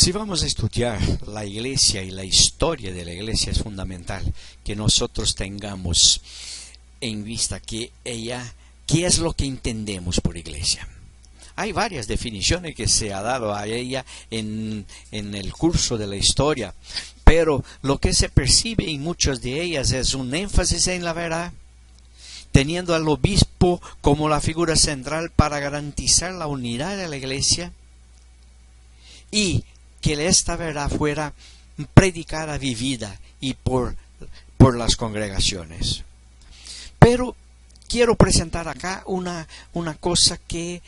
Si vamos a estudiar la iglesia y la historia de la iglesia, es fundamental que nosotros tengamos en vista qué es lo que entendemos por iglesia. Hay varias definiciones que se ha dado a ella en el curso de la historia, pero lo que se percibe en muchas de ellas es un énfasis en la verdad, teniendo al obispo como la figura central para garantizar la unidad de la iglesia y que esta verdad fuera predicada, vivida y por las congregaciones. Pero quiero presentar acá una cosa que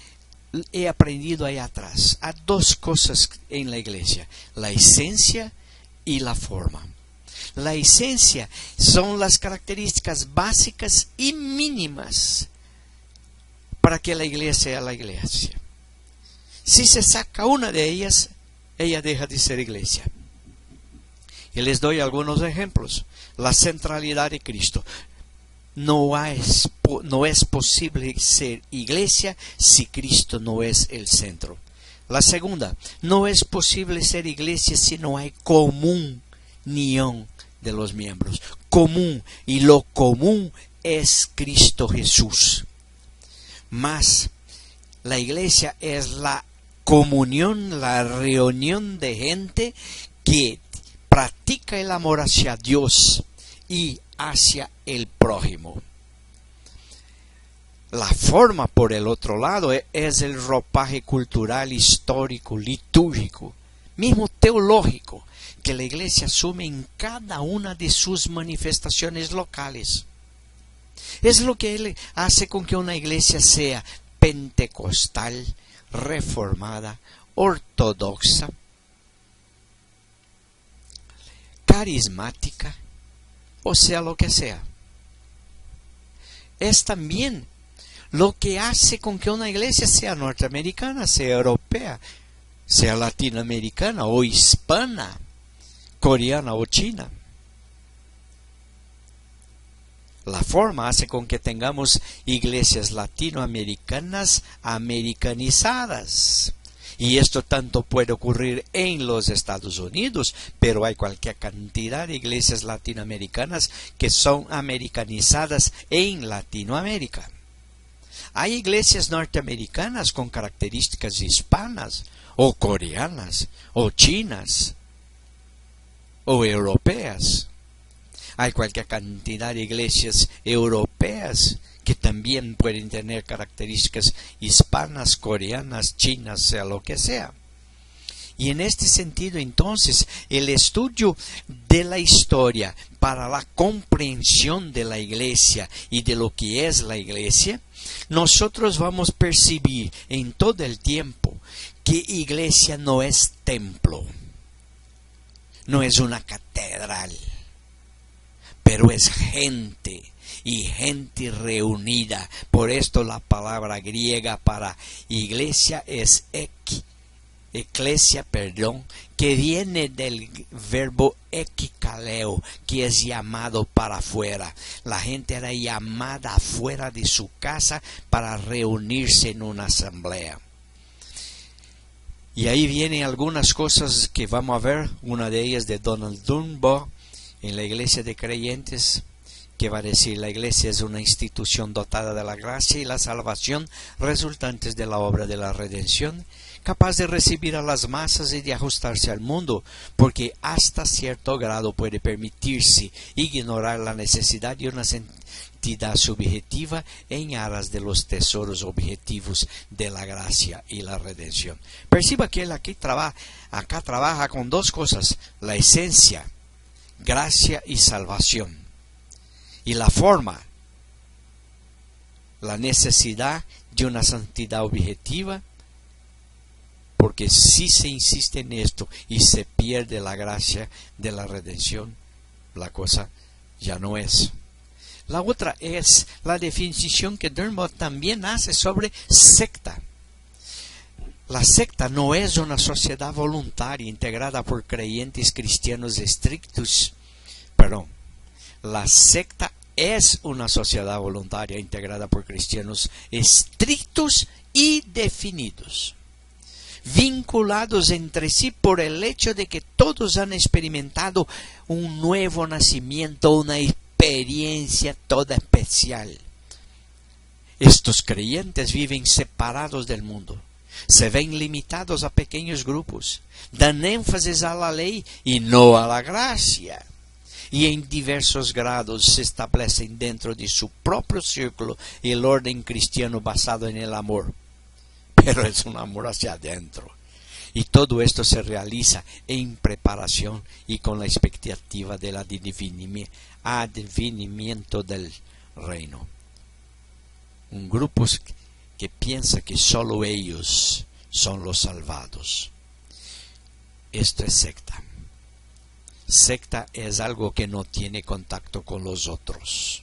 he aprendido ahí atrás. Hay dos cosas en la iglesia: la esencia y la forma. La esencia son las características básicas y mínimas para que la iglesia sea la iglesia. Si se saca una de ellas, ella deja de ser iglesia. Y les doy algunos ejemplos. La centralidad de Cristo. No es posible ser iglesia si Cristo no es el centro. La segunda, no es posible ser iglesia si no hay comunión de los miembros. Común, y lo común es Cristo Jesús. Más, la iglesia es la comunión, la reunión de gente que practica el amor hacia Dios y hacia el prójimo. La forma, por el otro lado, es el ropaje cultural, histórico, litúrgico, mismo teológico, que la iglesia asume en cada una de sus manifestaciones locales. Es lo que hace con que una iglesia sea pentecostal, reformada, ortodoxa, carismática, o sea lo que sea. Es también lo que hace con que una iglesia sea norteamericana, sea europea, sea latinoamericana o hispana, coreana o china. La forma hace con que tengamos iglesias latinoamericanas americanizadas. Y esto tanto puede ocurrir en los Estados Unidos, pero hay cualquier cantidad de iglesias latinoamericanas que son americanizadas en Latinoamérica. Hay iglesias norteamericanas con características hispanas, o coreanas, o chinas, o europeas. Hay cualquier cantidad de iglesias europeas que también pueden tener características hispanas, coreanas, chinas, sea lo que sea. Y en este sentido, entonces, el estudio de la historia para la comprensión de la iglesia y de lo que es la iglesia, nosotros vamos a percibir en todo el tiempo que iglesia no es templo, no es una catedral, pero es gente. Y gente reunida. Por esto la palabra griega para iglesia es eclesia, que viene del verbo ekikaleo, que es llamado para afuera. La gente era llamada afuera de su casa para reunirse en una asamblea. Y ahí vienen algunas cosas que vamos a ver. Una de ellas de Donald Dunbar en la Iglesia de Creyentes, que va a decir: la iglesia es una institución dotada de la gracia y la salvación resultantes de la obra de la redención, capaz de recibir a las masas y de ajustarse al mundo, porque hasta cierto grado puede permitirse ignorar la necesidad de una santidad subjetiva en aras de los tesoros objetivos de la gracia y la redención. Perciba que él acá trabaja con dos cosas: la esencia, gracia y salvación. Y la forma, la necesidad de una santidad objetiva, porque si se insiste en esto y se pierde la gracia de la redención, la cosa ya no es. La otra es la definición que Dunbar también hace sobre secta. La secta no es una sociedad voluntaria integrada por creyentes cristianos estrictos. La secta es una sociedad voluntaria integrada por cristianos estrictos y definidos. vinculados entre sí por el hecho de que todos han experimentado un nuevo nacimiento, una experiencia toda especial. Estos creyentes viven separados del mundo, se ven limitados a pequeños grupos, dan énfasis a la ley y no a la gracia, y en diversos grados se establecen dentro de su propio círculo el orden cristiano basado en el amor. Pero es un amor hacia adentro. Y todo esto se realiza en preparación y con la expectativa del advenimiento del reino. Un grupo que piensa que solo ellos son los salvados. Esto es secta. Secta es algo que no tiene contacto con los otros,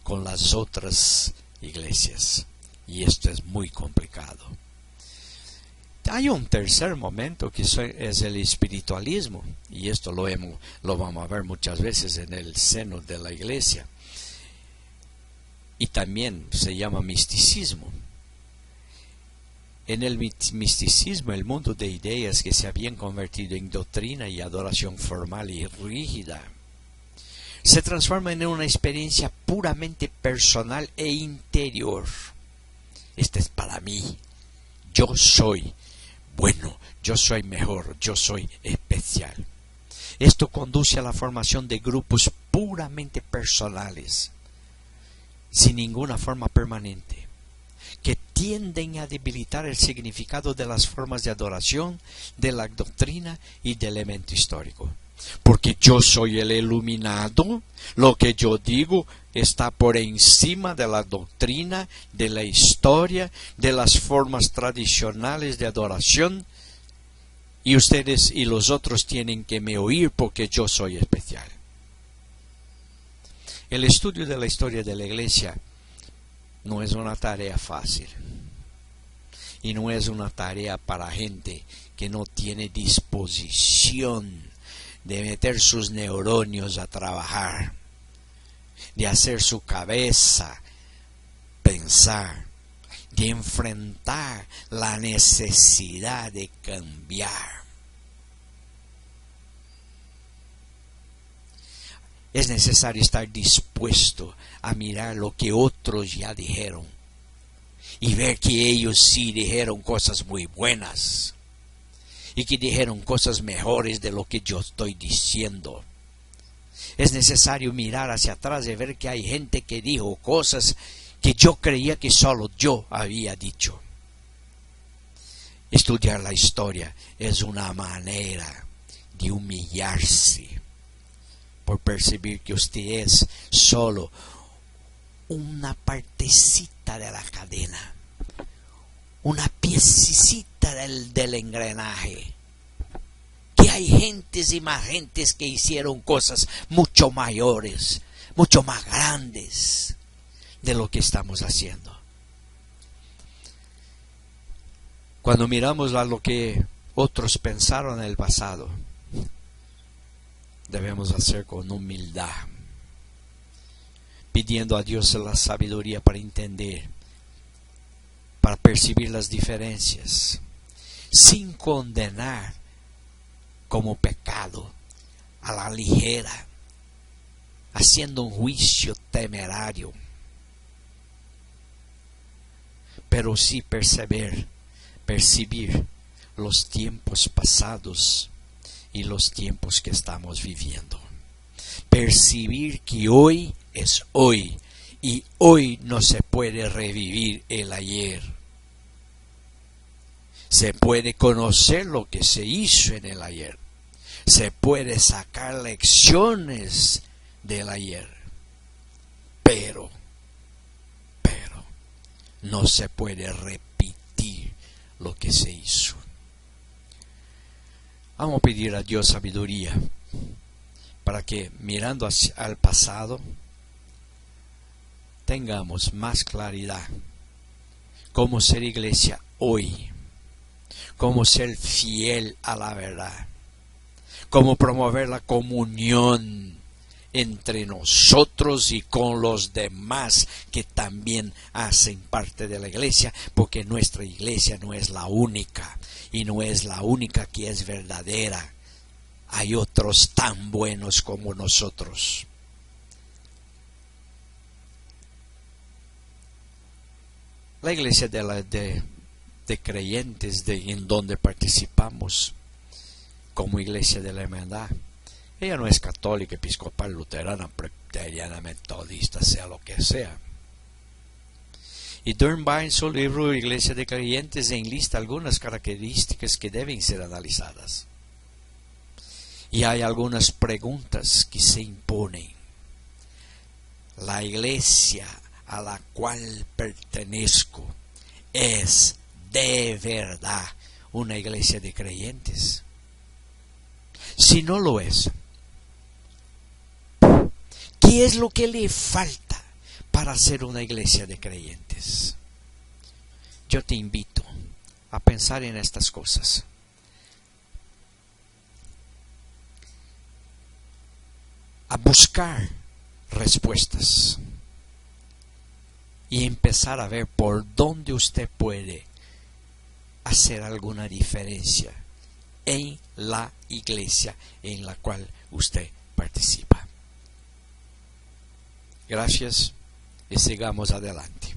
con las otras iglesias. Y esto es muy complicado. Hay un tercer momento que es el espiritualismo, y esto lo vamos a ver muchas veces en el seno de la iglesia. Y también se llama misticismo. En el misticismo, el mundo de ideas que se habían convertido en doctrina y adoración formal y rígida, se transforma en una experiencia puramente personal e interior. Este es para mí. Yo soy bueno, yo soy mejor, yo soy especial. Esto conduce a la formación de grupos puramente personales, sin ninguna forma permanente, que tienden a debilitar el significado de las formas de adoración, de la doctrina y del elemento histórico. Porque yo soy el iluminado, lo que yo digo está por encima de la doctrina, de la historia, de las formas tradicionales de adoración, y ustedes y los otros tienen que me oír porque yo soy especial. El estudio de la historia de la iglesia no es una tarea fácil, y no es una tarea para gente que no tiene disposición de meter sus neuronas a trabajar, de hacer su cabeza pensar, de enfrentar la necesidad de cambiar. Es necesario estar dispuesto a mirar lo que otros ya dijeron y ver que ellos sí dijeron cosas muy buenas y que dijeron cosas mejores de lo que yo estoy diciendo. Es necesario mirar hacia atrás y ver que hay gente que dijo cosas que yo creía que solo yo había dicho. Estudiar la historia es una manera de humillarse por percibir que usted es solo una partecita de la cadena, una piececita del engranaje, que hay gentes y más gentes que hicieron cosas mucho mayores, mucho más grandes de lo que estamos haciendo. Cuando miramos a lo que otros pensaron en el pasado, debemos hacer con humildad, pidiendo a Dios la sabiduría para entender, para percibir las diferencias, sin condenar como pecado a la ligera, haciendo un juicio temerario, pero sí percibir los tiempos pasados y los tiempos que estamos viviendo. Percibir que hoy es hoy y hoy no se puede revivir el ayer. Se puede conocer lo que se hizo en el ayer. Se puede sacar lecciones del ayer. Pero no se puede repetir lo que se hizo. Vamos a pedir a Dios sabiduría para que mirando al pasado tengamos más claridad cómo ser iglesia hoy, cómo ser fiel a la verdad, cómo promover la comunión entre nosotros y con los demás que también hacen parte de la iglesia, porque nuestra iglesia no es la única y no es la única que es verdadera. Hay otros tan buenos como nosotros. La iglesia de creyentes en donde participamos como iglesia de la hermandad, ella no es católica, episcopal, luterana, presbiteriana, metodista, sea lo que sea. Y Dornbach en su libro Iglesia de Creyentes enlista algunas características que deben ser analizadas. Y hay algunas preguntas que se imponen. ¿La iglesia a la cual pertenezco es de verdad una iglesia de creyentes? Si no lo es, ¿qué es lo que le falta para ser una iglesia de creyentes? Yo te invito a pensar en estas cosas. A buscar respuestas y empezar a ver por dónde usted puede hacer alguna diferencia en la iglesia en la cual usted participa. Gracias y sigamos adelante.